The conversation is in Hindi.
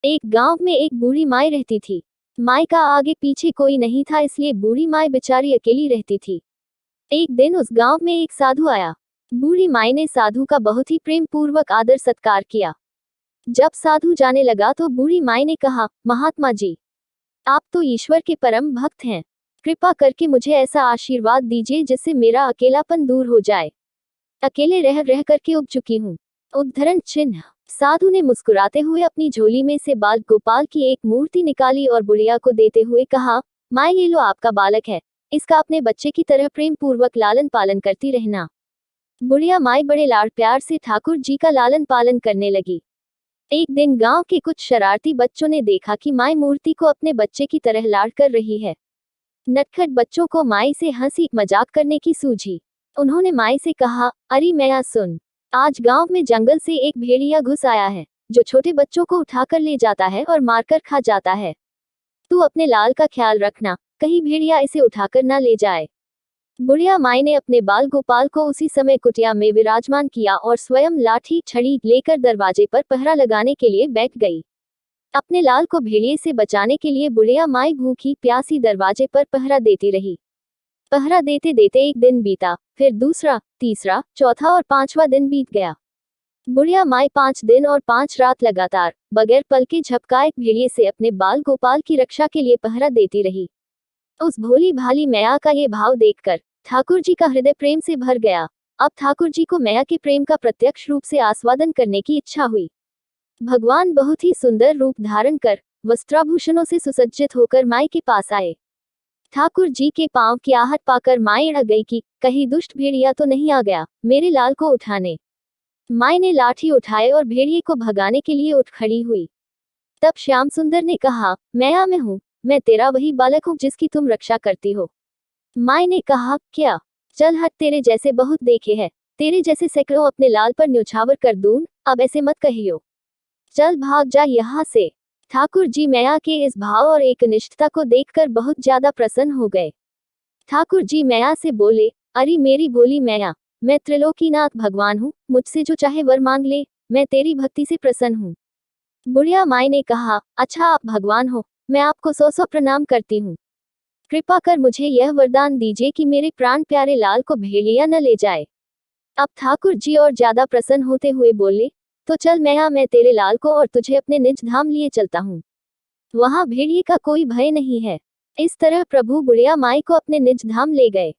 एक गांव में एक बूढ़ी माई रहती थी। माई का आगे पीछे कोई नहीं था, इसलिए बूढ़ी माई बेचारी अकेली रहती थी। एक दिन उस गांव में एक साधु आया। बूढ़ी माई ने साधु का बहुत ही प्रेम पूर्वक आदर सत्कार किया। जब साधु जाने लगा तो बूढ़ी माई ने कहा, महात्मा जी, आप तो ईश्वर के परम भक्त हैं। कृपा करके मुझे ऐसा आशीर्वाद दीजिए जिससे मेरा अकेलापन दूर हो जाए। अकेले रह रह करके उब चुकी हूँ। उद्धरण चिन्ह। साधु ने मुस्कुराते हुए अपनी झोली में से बाल गोपाल की एक मूर्ति निकाली और बुढ़िया को देते हुए कहा, माँ ये लो आपका बालक है, इसका अपने बच्चे की तरह प्रेम पूर्वक लालन पालन करती रहना। बुढ़िया माई बड़े लाड़ प्यार से ठाकुर जी का लालन पालन करने लगी। एक दिन गांव के कुछ शरारती बच्चों ने देखा कि माई मूर्ति को अपने बच्चे की तरह लाड़ कर रही है। नटखट बच्चों को माई से हंसी मजाक करने की सूझी। उन्होंने माई से कहा, अरे मैया सुन, आज गांव में जंगल से एक भेड़िया घुस आया है, जो छोटे बच्चों को उठाकर ले जाता है और मारकर खा जाता है। तू अपने लाल का ख्याल रखना, कहीं भेड़िया इसे उठाकर ना ले जाए। बुढ़िया माई ने अपने बाल गोपाल को उसी समय कुटिया में विराजमान किया और स्वयं लाठी छड़ी लेकर दरवाजे पर पहरा लगाने के लिए बैठ गई। अपने लाल को भेड़िए से बचाने के लिए बुढ़िया माई भूखी प्यासी दरवाजे पर पहरा देती रही। पहरा देते देते एक दिन बीता, फिर दूसरा, तीसरा, चौथा और पांचवा दिन बीत गया। बुढ़िया माई 5 दिन और 5 रात लगातार बगैर पल के झपकाए भेड़िए से अपने बाल गोपाल की रक्षा के लिए पहरा देती रही। उस भोली भाली मैया का ये भाव देखकर ठाकुर जी का हृदय प्रेम से भर गया। अब ठाकुर जी को मैया के प्रेम का प्रत्यक्ष रूप से आस्वादन करने की इच्छा हुई। भगवान बहुत ही सुंदर रूप धारण कर वस्त्राभूषणों से सुसज्जित होकर माई के पास आए। ठाकुर जी के पांव की आहट पाकर माई अड़ गई कि कहीं दुष्ट भेड़िया तो नहीं आ गया मेरे लाल को उठाने। माई ने लाठी उठाए और भेड़िए को भगाने के लिए उठ खड़ी हुई। तब श्याम सुंदर ने कहा, मैं हूँ, मैं तेरा वही बालक हूँ जिसकी तुम रक्षा करती हो। माई ने कहा, क्या? चल हट, तेरे जैसे बहुत देखे हैं, तेरे जैसे सैकड़ों अपने लाल पर न्यौछावर कर दूं, अब ऐसे मत कहियो। चल भाग जा यहाँ से। ठाकुर जी मैया के इस भाव और एकनिष्ठता को देखकर बहुत ज्यादा प्रसन्न हो गए। ठाकुर जी मैया से बोले, अरे मेरी भोली मैया, मैं त्रिलोकीनाथ भगवान हूँ, मुझसे जो चाहे वर मांग ले, मैं तेरी भक्ति से प्रसन्न हूँ। बुढ़िया माई ने कहा, अच्छा आप भगवान हो, मैं आपको 100 प्रणाम करती हूँ। कृपा कर मुझे यह वरदान दीजिए कि मेरे प्राण प्यारे लाल को भेड़िया न ले जाए। अब ठाकुर जी और ज्यादा प्रसन्न होते हुए बोले, तो चल मैया, मैं तेरे लाल को और तुझे अपने निज धाम लिए चलता हूँ। वहां भेड़िए का कोई भय नहीं है। इस तरह प्रभु बुढ़िया माई को अपने निज धाम ले गए।